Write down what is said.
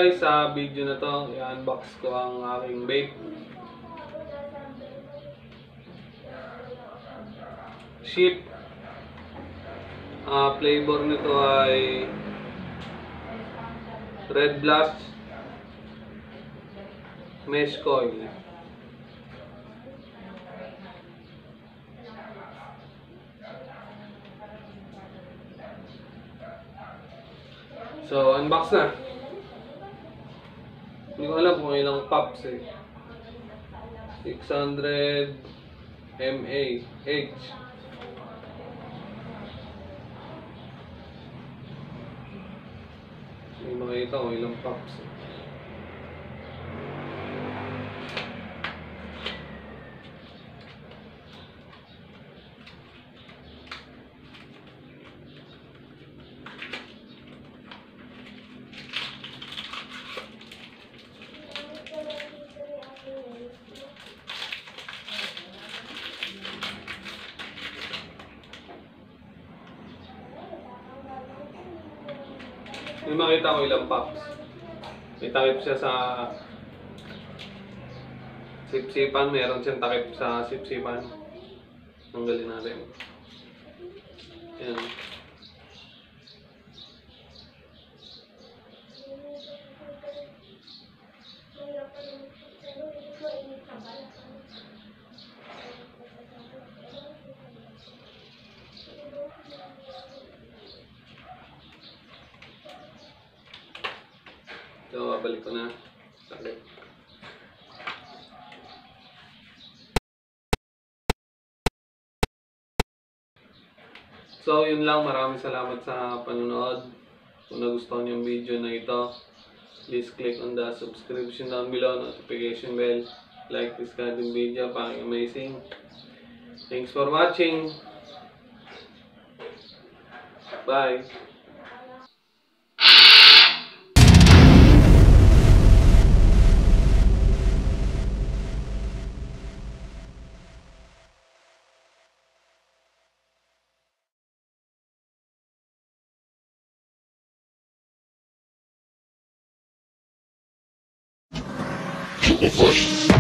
guys, sa video na to, i-unbox ko ang aking vape. Ship. Flavor nito ay Red Blast Mesh Coil. So, unbox na. Hindi ko alam kung ilang pops eh. 600 mAh. Hindi makita kung ilang pops eh. Hindi makita ko ilang pops. May takip siya sa sipsipan. Meron siyang takip sa sipsipan. Tanggalin natin. Ayan. So, babalik ko na. Sakit. So, yun lang. Maraming salamat sa panonood. Kung nagustuhan yung video na ito, please click on the subscription down below, notification bell. Like this garden video. Pang amazing. Thanks for watching. Bye. Push.